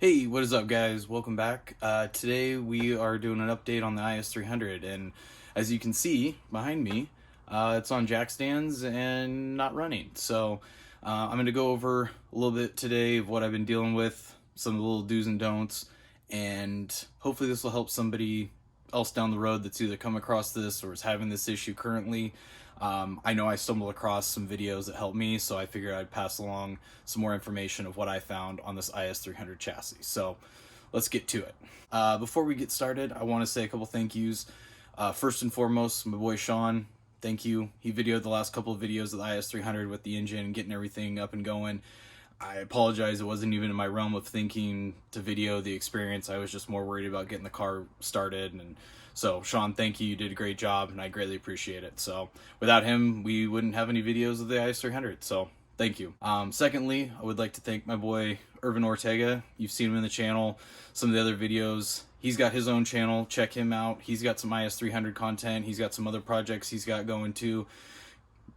Hey, what is up, guys? Welcome back. Today we are doing an update on the IS300, and as you can see behind me, it's on jack stands and not running. So I'm going to go over a little bit today of what I've been dealing with, some of the little do's and don'ts, and hopefully this will help somebody else down the road that's either come across this or is having this issue currently. I know I stumbled across some videos that helped me, so I figured I'd pass along some more information of what I found on this IS300 chassis. So let's get to it. Before we get started, I want to say a couple thank yous. First and foremost, my boy Sean, thank you. He videoed the last couple of videos of the IS300 with the engine and getting everything up and going. I apologize, it wasn't even in my realm of thinking to video the experience. I was just more worried about getting the car started. And so Sean, thank you, you did a great job and I greatly appreciate it. So without him, we wouldn't have any videos of the IS300, so thank you. Secondly, I would like to thank my boy Irvin Ortega. You've seen him in the channel, some of the other videos. He's got his own channel, check him out. He's got some IS300 content, he's got some other projects he's got going too.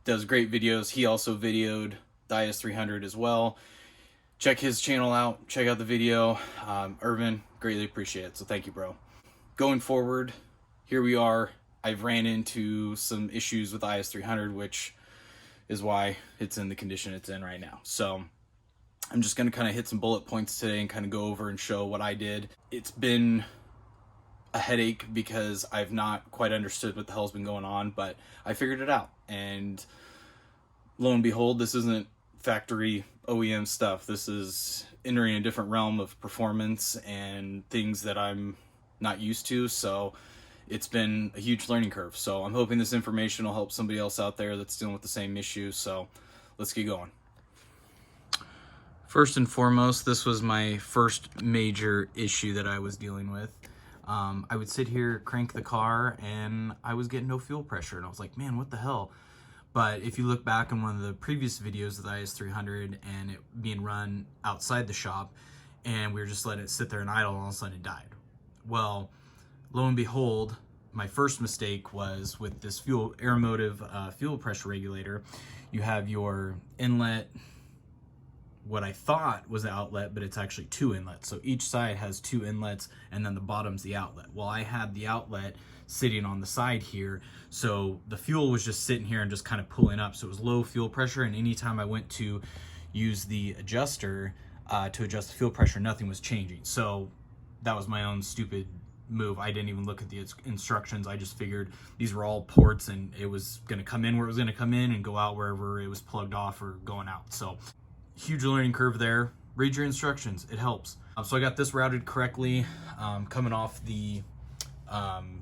Does great videos. He also videoed the IS300 as well. Check his channel out, check out the video. Irvin, greatly appreciate it, so thank you, bro. Going forward, here we are. I've ran into some issues with IS300, which is why it's in the condition it's in right now. So I'm just going to kind of hit some bullet points today and kind of go over and show what I did. It's been a headache because I've not quite understood what the hell's been going on, but I figured it out. And lo and behold, this isn't factory OEM stuff. This is entering a different realm of performance and things that I'm not used to. So it's been a huge learning curve. So I'm hoping this information will help somebody else out there that's dealing with the same issue. So let's get going. First and foremost, this was my first major issue that I was dealing with. I would sit here, crank the car, and I was getting no fuel pressure. And I was like, man, what the hell? But if you look back on one of the previous videos of the IS300 and it being run outside the shop, and we were just letting it sit there and idle, and all of a sudden it died. Well, lo and behold, my first mistake was with this Aeromotive fuel pressure regulator. You have your inlet, what I thought was the outlet, but it's actually two inlets. So each side has two inlets, and then the bottom's the outlet. Well, I had the outlet sitting on the side here, so the fuel was just sitting here and just kind of pulling up. So it was low fuel pressure, and anytime I went to use the adjuster to adjust the fuel pressure, nothing was changing. So that was my own stupid move. I didn't even look at the instructions. I just figured these were all ports and it was going to come in where it was going to come in and go out wherever it was plugged off or going out. So huge learning curve there. Read your instructions, it helps. So I got this routed correctly, coming off the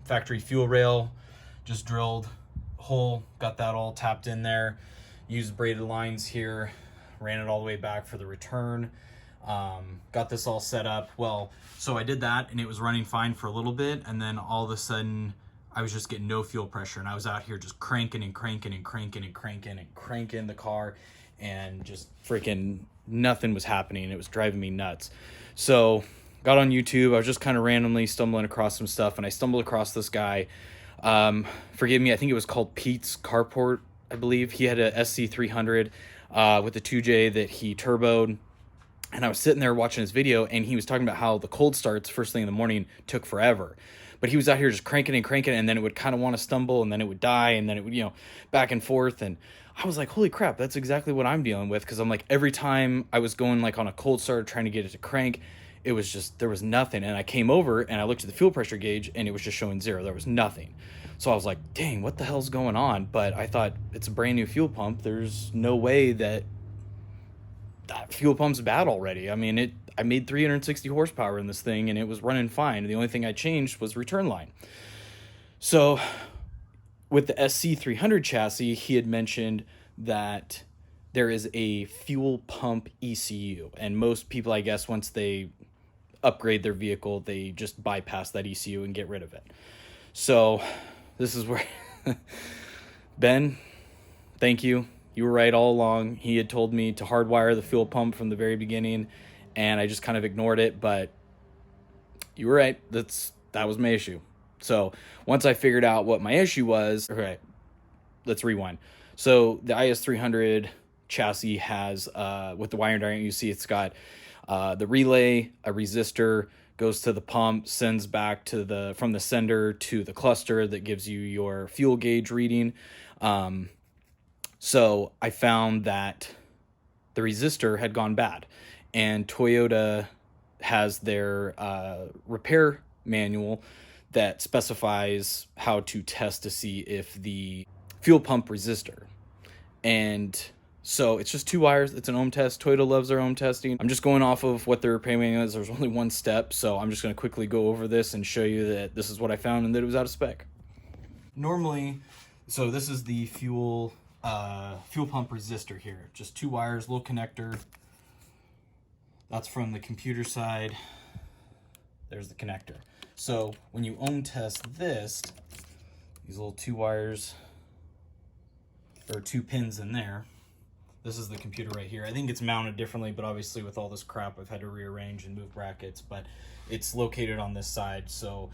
factory fuel rail, just drilled a hole, got that all tapped in there, used braided lines here, ran it all the way back for the return. Got this all set up. Well, so I did that and it was running fine for a little bit, and then all of a sudden I was just getting no fuel pressure, and I was out here just cranking and cranking and cranking and cranking and cranking the car, and just freaking nothing was happening. It was driving me nuts. So got on YouTube. I was just kind of randomly stumbling across some stuff, and I stumbled across this guy. Forgive me, I think it was called Pete's Carport, I believe. He had a SC300 with a 2J that he turboed. And I was sitting there watching his video, and he was talking about how the cold starts first thing in the morning took forever. But he was out here just cranking and cranking, and then it would kind of want to stumble, and then it would die, and then it would, back and forth. And I was like, holy crap, that's exactly what I'm dealing with. Because I'm like, every time I was going like on a cold start trying to get it to crank, it was just, there was nothing. And I came over and I looked at the fuel pressure gauge and it was just showing zero. There was nothing. So I was like, dang, what the hell's going on? But I thought, it's a brand new fuel pump. There's no way that fuel pump's bad already. I mean, I made 360 horsepower in this thing and it was running fine. The only thing I changed was return line. So with the SC300 chassis, he had mentioned that there is a fuel pump ECU, and most people, I guess, once they upgrade their vehicle, they just bypass that ECU and get rid of it. So this is where Ben, thank you. You were right all along. He had told me to hardwire the fuel pump from the very beginning, and I just kind of ignored it, but you were right. That was my issue. So once I figured out what my issue was, okay, let's rewind. So the IS300 chassis has, with the wiring diagram, you see it's got The relay, a resistor, goes to the pump, sends back to from the sender to the cluster that gives you your fuel gauge reading. So I found that the resistor had gone bad, and Toyota has their repair manual that specifies how to test to see if the fuel pump resistor. And so it's just 2 wires. It's an ohm test. Toyota loves their ohm testing. I'm just going off of what their repair manual is. There's only 1 step, so I'm just going to quickly go over this and show you that this is what I found and that it was out of spec. Normally, so this is the fuel pump resistor here. Just 2 wires, little connector. That's from the computer side. There's the connector. So when you ohm test this, these little 2 wires, there are 2 pins in there. This is the computer right here. I think it's mounted differently, but obviously with all this crap, I've had to rearrange and move brackets, but it's located on this side. So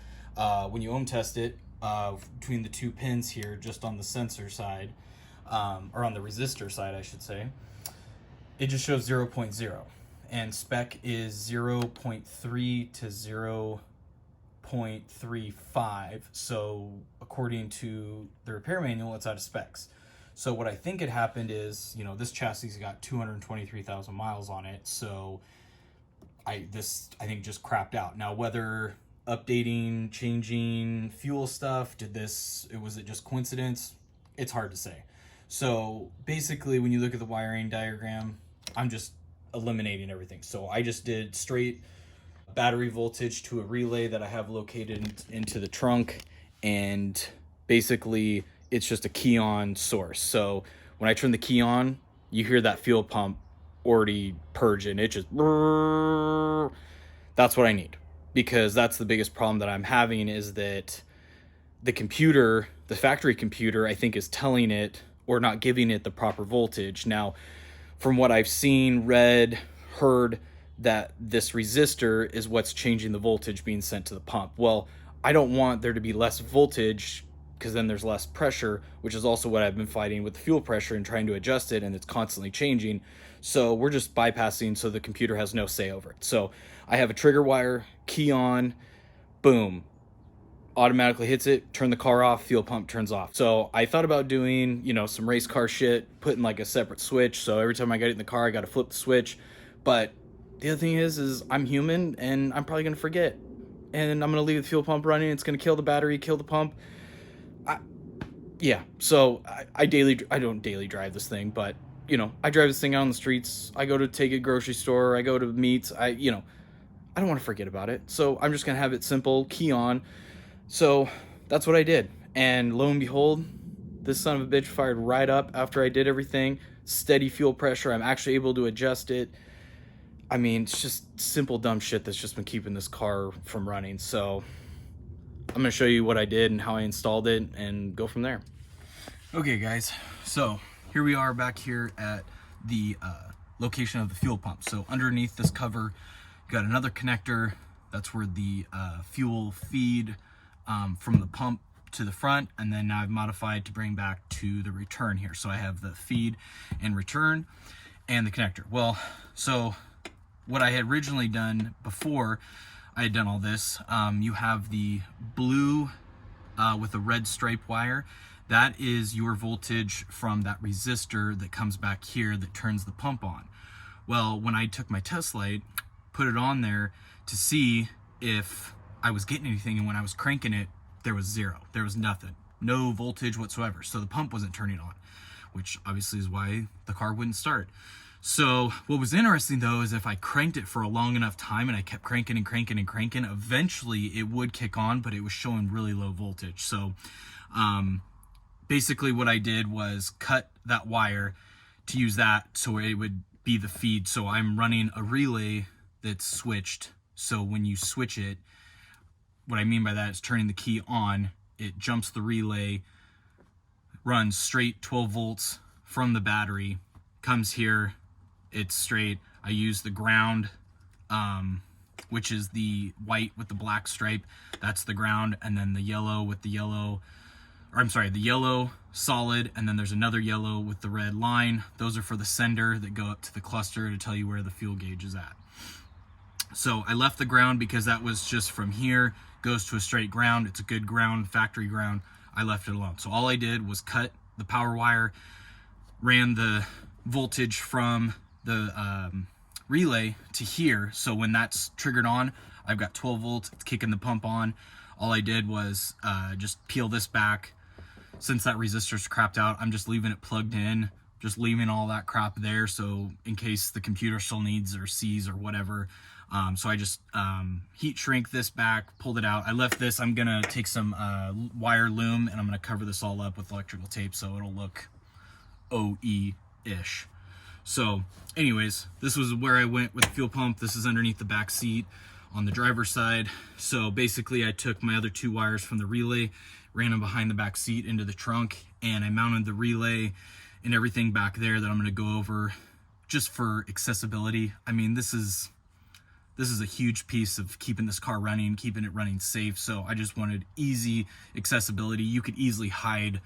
when you ohm test it, between the 2 pins here, just on the sensor side, or on the resistor side, I should say, it just shows 0.0. And spec is 0.3 to 0.35. So according to the repair manual, it's out of specs. So what I think had happened is, you know, this chassis got 223,000 miles on it. So I think just crapped out. Now, whether updating, changing fuel stuff, was it just coincidence? It's hard to say. So basically, when you look at the wiring diagram, I'm just eliminating everything. So I just did straight battery voltage to a relay that I have located into the trunk, and basically it's just a key on source. So when I turn the key on, you hear that fuel pump already purging. It just, that's what I need, because that's the biggest problem that I'm having, is that the computer, the factory computer, I think is telling it or not giving it the proper voltage. Now, from what I've seen, read, heard, that this resistor is what's changing the voltage being sent to the pump. Well, I don't want there to be less voltage, because then there's less pressure, which is also what I've been fighting with the fuel pressure and trying to adjust it, and it's constantly changing. So we're just bypassing, so the computer has no say over it. So I have a trigger wire, key on, boom, automatically hits it, turn the car off, fuel pump turns off. So I thought about doing, you know, some race car shit, putting like a separate switch. So every time I get in the car, I got to flip the switch. But the other thing is I'm human, and I'm probably going to forget. And I'm going to leave the fuel pump running. It's going to kill the battery, kill the pump. Yeah, so I don't daily drive this thing, but, you know, I drive this thing out on the streets. I go to take a grocery store. I go to meets. I don't want to forget about it. So I'm just going to have it simple, key on. So that's what I did. And lo and behold, this son of a bitch fired right up after I did everything. Steady fuel pressure. I'm actually able to adjust it. I mean, it's just simple, dumb shit that's just been keeping this car from running. So I'm going to show you what I did and how I installed it and go from there. Okay, guys. So here we are back here at the location of the fuel pump. So underneath this cover, you got another connector. That's where the fuel feed from the pump to the front, and then now I've modified to bring back to the return here. So I have the feed and return and the connector. Well, so what I had originally done before I had done all this, you have the blue with a red stripe wire. That is your voltage from that resistor that comes back here that turns the pump on. Well, when I took my test light, put it on there to see if I was getting anything, and when I was cranking it, there was zero. There was nothing. No voltage whatsoever. So the pump wasn't turning on, which obviously is why the car wouldn't start. So what was interesting though is if I cranked it for a long enough time and I kept cranking and cranking and cranking, eventually it would kick on, but it was showing really low voltage. So basically what I did was cut that wire to use that so it would be the feed. So I'm running a relay that's switched. So when you switch it, what I mean by that is turning the key on, it jumps the relay, runs straight 12 volts from the battery, comes here, it's straight. I use the ground, which is the white with the black stripe. That's the ground. And then the yellow with the yellow, or I'm sorry, the yellow solid. And then there's another yellow with the red line. Those are for the sender that go up to the cluster to tell you where the fuel gauge is at. So I left the ground because that was just from here, goes to a straight ground. It's a good ground, factory ground. I left it alone. So all I did was cut the power wire, ran the voltage from the relay to here. So when that's triggered on, I've got 12 volts, it's kicking the pump on. All I did was just peel this back. Since that resistor's crapped out, I'm just leaving it plugged in, just leaving all that crap there. So in case the computer still needs or sees or whatever. So I just heat shrink this back, pulled it out. I left this. I'm gonna take some wire loom and I'm gonna cover this all up with electrical tape so it'll look OE-ish. So anyways, this was where I went with the fuel pump. This is underneath the back seat on the driver's side. So basically I took my other 2 wires from the relay, ran them behind the back seat into the trunk, and I mounted the relay and everything back there that I'm gonna go over just for accessibility. I mean, this is a huge piece of keeping this car running, keeping it running safe. So I just wanted easy accessibility. You could easily hide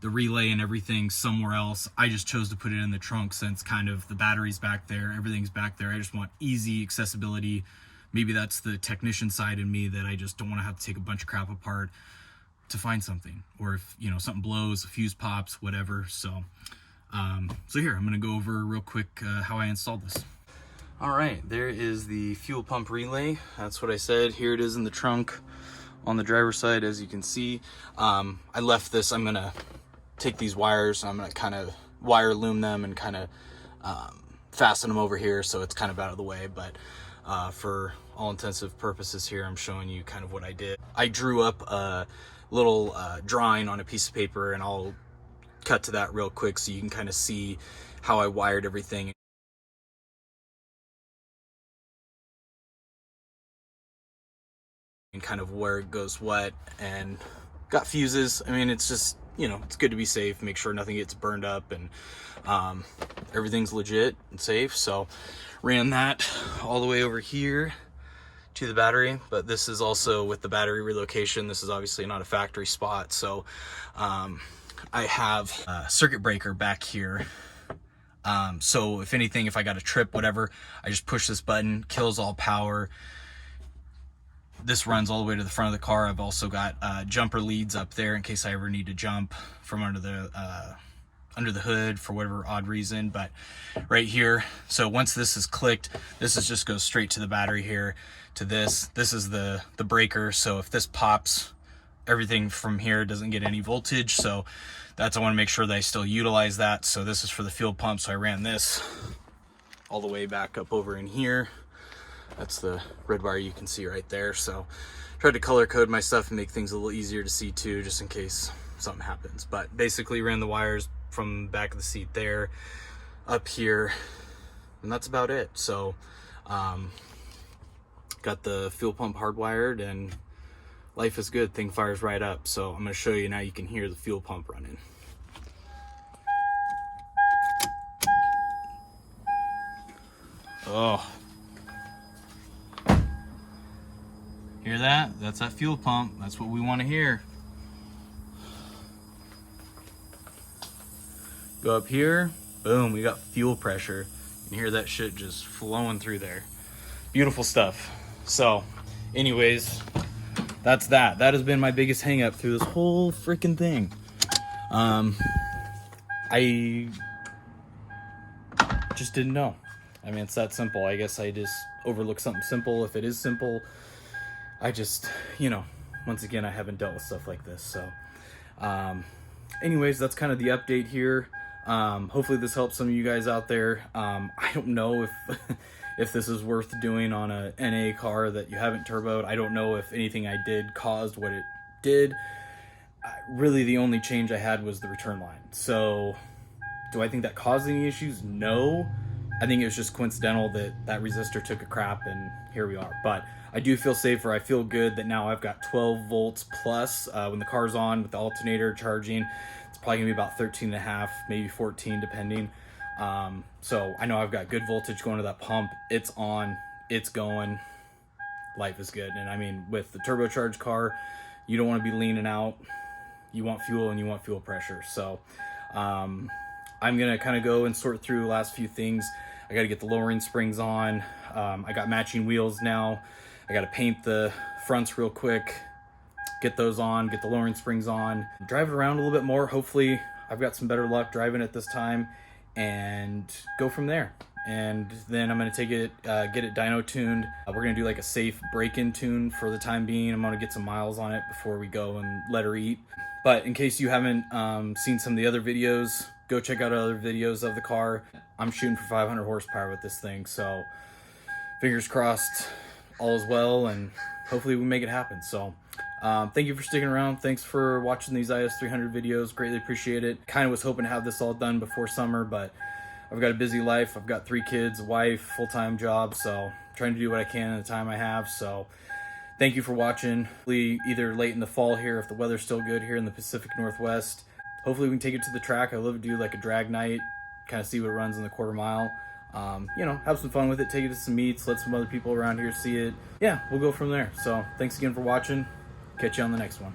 the relay and everything somewhere else. I just chose to put it in the trunk since kind of the battery's back there, everything's back there. I just want easy accessibility. Maybe that's the technician side in me that I just don't want to have to take a bunch of crap apart to find something. Or if, you know, something blows, a fuse pops, whatever. So, so here, I'm gonna go over real quick how I installed this. All right, there is the fuel pump relay. That's what I said. Here it is in the trunk on the driver's side, as you can see. I left this. I'm gonna take these wires, I'm gonna kind of wire loom them and kind of fasten them over here so it's kind of out of the way. But for all intensive purposes here, I'm showing you kind of what I did. I drew up a little drawing on a piece of paper, and I'll cut to that real quick so you can kind of see how I wired everything and kind of where it goes what, and got fuses. I mean, it's just, you know, it's good to be safe, make sure nothing gets burned up, and everything's legit and safe. So ran that all the way over here to the battery, but this is also with the battery relocation. This is obviously not a factory spot, so I have a circuit breaker back here. So if anything, if I got a trip, whatever, I just push this button, kills all power. This runs all the way to the front of the car. I've also got jumper leads up there in case I ever need to jump from under the hood for whatever odd reason. But right here, so once this is clicked, this is just goes straight to the battery here to this. This is the breaker. So if this pops, everything from here doesn't get any voltage. So that's, I want to make sure that I still utilize that. So this is for the fuel pump. So I ran this all the way back up over in here. That's the red wire you can see right there. So tried to color code my stuff and make things a little easier to see too, just in case something happens. But basically ran the wires from the back of the seat there up here, and that's about it. So got the fuel pump hardwired, and life is good. Thing fires right up. So I'm going to show you now. You can hear the fuel pump running. Oh, hear that? That's that fuel pump. That's what we want to hear. Go up here, boom, we got fuel pressure. You can hear that shit just flowing through there. Beautiful stuff. So anyways, that's that. That has been my biggest hang up through this whole freaking thing. I just didn't know. I mean, it's that simple. I guess I just overlook something simple. If it is simple, I just, you know, once again, I haven't dealt with stuff like this. So anyways, that's kind of the update here. Hopefully this helps some of you guys out there. I don't know if if this is worth doing on a NA car that you haven't turboed. I don't know if anything I did caused what it did. Really, the only change I had was the return line. So do I think that caused any issues? No. I think it was just coincidental that that resistor took a crap, and here we are. But I do feel safer. I feel good that now I've got 12 volts plus. When the car's on with the alternator charging, it's probably gonna be about 13 and a half, maybe 14 depending. So I know I've got good voltage going to that pump. It's on, it's going, life is good. And I mean, with the turbocharged car, you don't want to be leaning out. You want fuel, and you want fuel pressure. So I'm gonna kind of go and sort through the last few things. I got to get the lowering springs on. I got matching wheels now. I got to paint the fronts real quick, get those on, get the lowering springs on, drive it around a little bit more. Hopefully I've got some better luck driving it this time, and go from there. And then I'm going to take it, get it dyno tuned. We're going to do like a safe break-in tune for the time being. I'm going to get some miles on it before we go and let her eat. But in case you haven't seen some of the other videos, go check out other videos of the car. I'm shooting for 500 horsepower with this thing, so fingers crossed all is well, and hopefully we make it happen. So thank you for sticking around. Thanks for watching these IS300 videos. Greatly appreciate it. Kind of was hoping to have this all done before summer, but I've got a busy life. I've got 3 kids, a wife, full-time job, so trying to do what I can in the time I have. So thank you for watching. Hopefully either late in the fall here, if the weather's still good here in the Pacific Northwest, hopefully we can take it to the track. I love to do like a drag night, kind of see what it runs in the quarter mile. You know, have some fun with it, take it to some meets, let some other people around here see it. Yeah, we'll go from there. So thanks again for watching. Catch you on the next one.